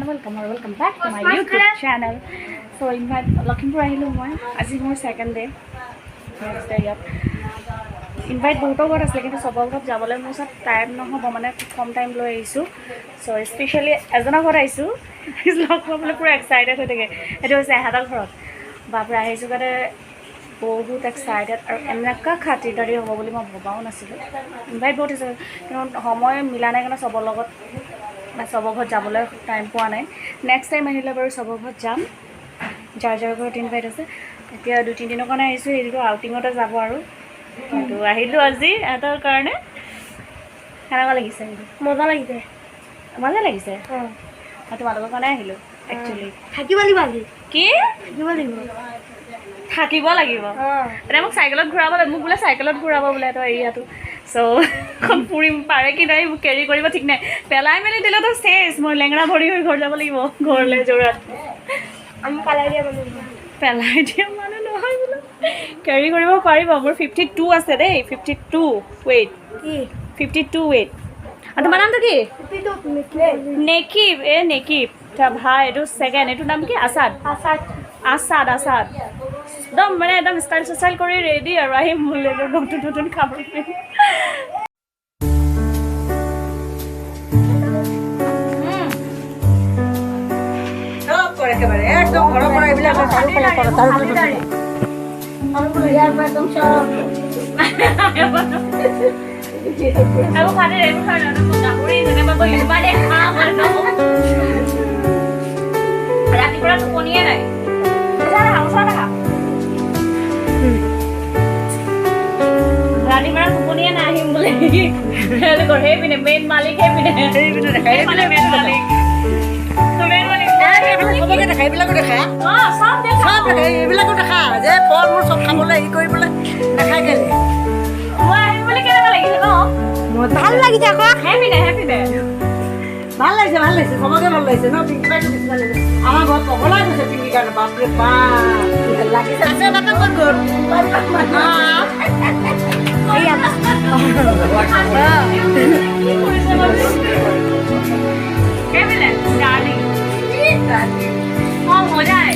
welcome back to my YouTube channel. So invite lakkhimpur ahilu moi aji mor second day first day up invite boto got asle kintu sobor got jabole mo sab time no hobo mane kom time loi aisu so especially ezona got aisu is log pole pura excited hote ge eto hoise hata ghorot bapra aisu gare বহুত excited আৰু এনেকা খাতিৰদাৰী হ'ব বুলি মই ভবাও নাছিলোঁ invite বহুত আছে কিন্তু সময় মিলা নাই কাৰণে চবৰ লগত চবৰ ঘৰত যাবলৈ টাইম পোৱা নাই নেক্সট টাইম আহিলে বাৰু চবৰ ঘৰত যাম যাৰ যাৰ ঘৰত ইনভাইট আছে এতিয়া 2-3 দিনৰ কাৰণে আহিছোঁ এইটো আউটিঙতে যাব আৰু কিন্তু আহিলোঁ আজি এটাৰ কাৰণে কেনেকুৱা লাগিছে মজা লাগিছে মই তোমালোকৰ কাৰণে আহিলোঁ একচুৱেলি থাকিব লাগিব আজি কি থাকিব লাগিব এতিয়া মোক চাইকেলত ঘূৰাব লাগিব মোক বোলে চাইকেলত ঘূৰাব বোলে তো এৰিয়াটো চ' ফুৰিম পাৰে কি নাই মোক কেৰি কৰিব ঠিক নাই পেলাই মেলি দিলেতো চেচ মই লেঙৰা ভৰি হৈ ঘৰ যাব লাগিব ঘৰলৈ যোৰাত আমি পেলাই দিয়া মানুহ নহয় বোলে কেৰি কৰিব পাৰিব মোৰ 52 আছে দেই 52 ৱেইট কি 52 ৱেইট আৰু তোমাৰ নামটো কি নেকিব নেকিব ভাই এইটো ছেকেণ্ড এইটোৰ নাম কি আছাদ একদম মানে একদম ষ্টাইল কৰি ৰেডি আৰু আহিম বোলে নতুন খাবৰ ৰাতিপুৱা টোপনিয়ে নাই ৰাতিপুৱা টোপনিয়ে নাই আহিম বোলে সেইপিনে মেইন মালিক সেইপিনে মেইন মালিক এইবিলাকো দেখা এইবিলাকো দেখা যে ফল মূল চব খাবলৈ হেৰি কৰিবলৈ দেখাই গেলে আহিম বুলি কেনেকুৱা লাগিছে ন ভাল লাগিছে আকৌ হেপিনে ভাল লাগিছে চবকে ভাল লাগিছে ন পিংকি বাইদেউ বেছি ভাল লাগিছে আমাৰ ঘৰত পগলাই গৈছে পিংকি কাৰণে বাপৰে বাপ লাগিছে আছে বাপে ক'ত গ'ল মজাই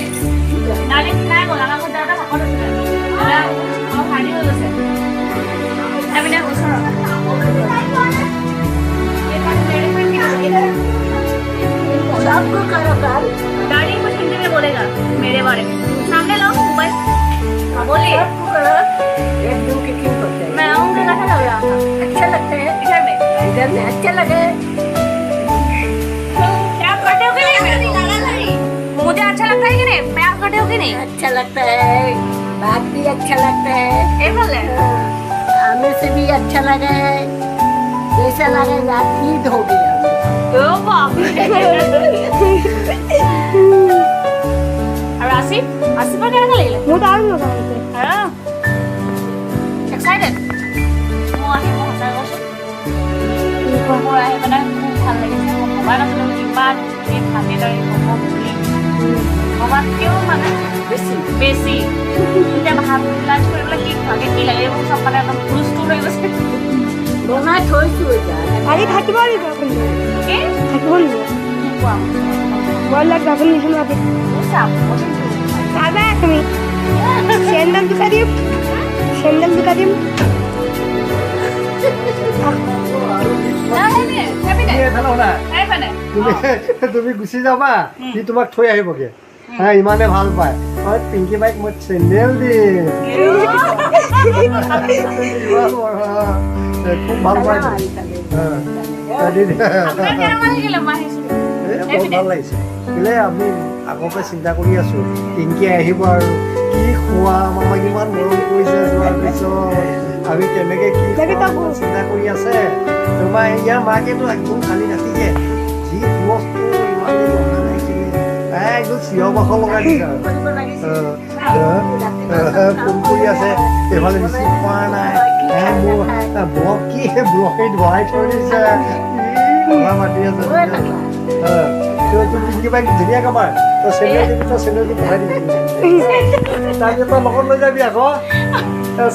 ডালিং নাই গ'ল আমাৰ ঘৰত যাওঁতে শকত হৈছিলে ভাৰী হৈ গৈছে এপিনে ওচৰত आपको कारोबार डैडी कुछ हिंदी में बोलेगा मेरे बारे में सामने लाओ मोबाइल बोलिए एक दो के क्यों करते हैं मैं आऊँगी कैसा लग रहा था अच्छा लगता है इधर में अच्छा लगे प्यार करते हो कि नहीं मुझे अच्छा लगता है कि नहीं प्यार करते हो कि नहीं अच्छा लगता है बात भी अच्छा लगता है ये बोल रहे हमें से भी अच्छा लगा है जैसा लगेगा ईद हो गया ओ बाप और आसिफ पर क्या लगले वो डाल लो गाइस हां एक्साइटेड मो आही मो हसा गस मो आही মানে খুব ভাল লাগিছে মোবাইল আছে ইমান এই খালি দৰে হ'ব বুলি মোবাইল কিয় মানে বেছি এতিয়া ভাত লাঞ্চ কৰিবলৈ কি খাগে কি লাগে মোৰ সব মানে একদম ফুলস্টো হৈ গৈছে বনাই থৈছো এটা আজি থাকিব লাগিব আপুনি কি থাকিব লাগিব কোৱা বল লাগ যাব নিছুন আপনি চাপ সাদা তুমি স্যান্ডেল দুটা দিম তুমি গুচি যাবা সি তোমাক থৈ আহিবগে হ্যাঁ ইমানে ভাল পায় পিংকি বাইক মই চেন্ডেল দিম খুব ভাল পায় বহুত ভাল লাগিছে কেলে আমি আগতে চিন্তা কৰি আছো পিংকি আহিব আৰু কি খোৱা আমাক ইমান মৰম কৰিছে যোৱাৰ পিছত আমি কেনেকে কি চিন্তা কৰি আছে তোমাৰ ইয়াৰ মাকেতো একদম খালি নাথাকে যি বস্তু ইমানেই লগা নাছিলে একদম চিঞৰ বাখৰ লগাই দিছে ফোন কৰি আছে এইফালে বেছি খোৱা নাই মোৰ কি ব্লকেট ভৰাই থৈ দিছে কথা মাতি আছে পিংকি বাইক ধুনীয়াকৈ মাৰ তই চেণ্ডেল দি ভৰাই দিবি তাৰপিছত তই লগত লৈ যাবি আকৌ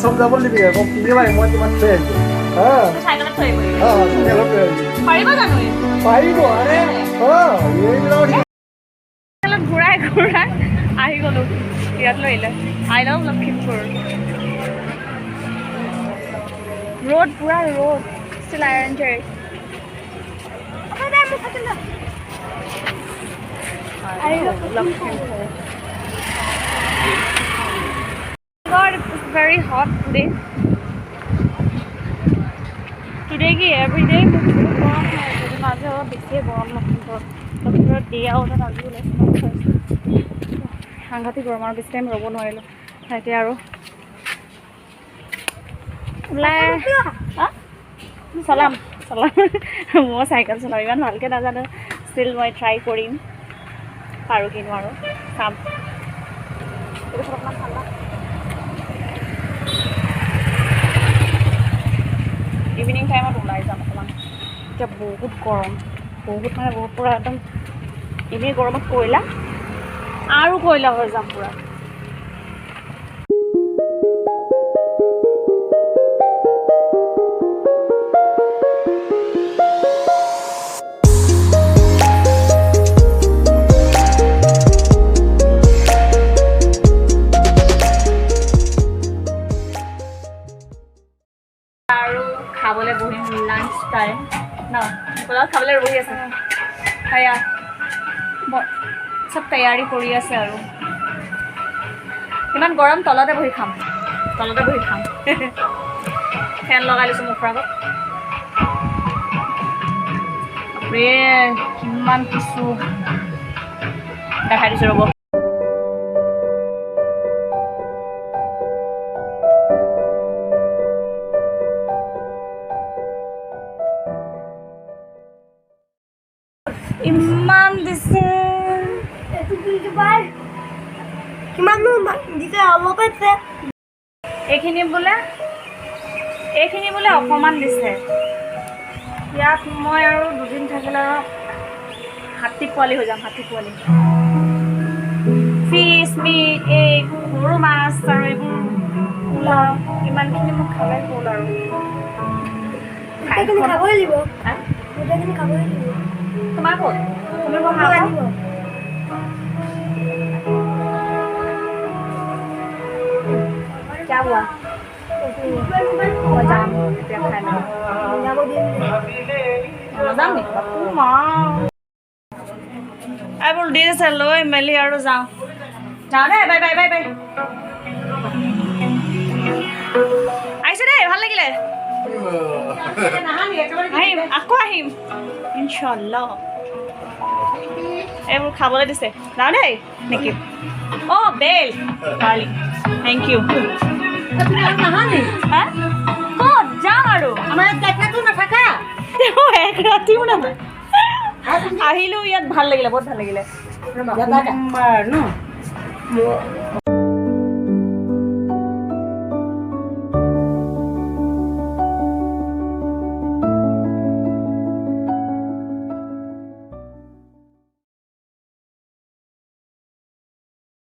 চব যাব দিবি আকৌ পিংকি বাইক মই তোমাক থৈ আহিছোঁ চাইকেলত থৈ আহিব চাইকেলত থৈ আহিবি পাৰিব জানো পাৰিব আৰে ঘূৰাই ঘূৰাই আহি গ'লোঁ ইয়াত লৈ আহিলে আই লাভ লখিমপুৰ ৰ'দ পুৰা ৰ'দ ষ্টিল আইৰণ জেৰী Lakhimpur God, it's very hot today. Today ki every day बहुत गरम है तो माजे और बेसी गरम लखिमपुर डे आउट आज बोले সাংঘাতিক গৰম আৰু বেছি টাইম ৰ'ব নোৱাৰিলোঁ এতিয়া আৰু ওলাই চলাম মই চাইকেল চলাম ইমান ভালকৈ নাজানো ষ্টিল মই ট্ৰাই কৰিম পাৰোঁ কি নোৱাৰোঁ চাম অকণমান ঠাণ্ডা ইভিনিং টাইমত ওলাই যাম অকণমান এতিয়া বহুত গৰম বহুত মানে বহুত পূৰা একদম এনেই গৰমত কয়লা আৰু কয়লা হৈ যাম পূৰা খাবলৈ বহিম লাঞ্চ টাইম ন বজাৰত খাবলৈ বহি আছে সেয়া চব তৈয়াৰী কৰি আছে আৰু ইমান গৰম তলতে বহি খাম ফেন লগাই লৈছোঁ মুখৰ আগত বাপৰে কিমান কিছু দেখাই দিছোঁ ৰ'ব ইমান দিছে কিমান দিছে অলপ পাইছে এইখিনি বোলে অকণমান দিছে ইয়াত মই আৰু দুদিন থাকিলে আৰু হাতী পোৱালি হৈ যাম হাতী পোৱালি ফিছ মিট এই সৰু মাছ আৰু এইবোৰ পোলাও ইমানখিনি মোক খালে হ'ল আৰু গোটেইখিনি খাবই লাগিব গোটেইখিনি খাবই লাগিব তোমাৰ ক'ত তুমি বনাবা क्या हुआ মই যাম এতিয়া খাই লওঁ যাম নেকি মা এইবোৰ দি আছে লৈ মেলি আৰু যাওঁ দেই বাই বাই বাই বাই আহিছে দেই ভাল লাগিলে আহিম আকৌ আহিম ইনশাল্লাহ এইবোৰ খাবলৈ দিছে যাওঁ দেই নেকি অঁ বেল গাৰ্লিক থেংক ইউ ক'ত যাম আৰু আমাৰ দেখাতো নাথাকা এক ৰাতিও নহয় আহিলোঁ ইয়াত ভাল লাগিলে বহুত ভাল লাগিলে ন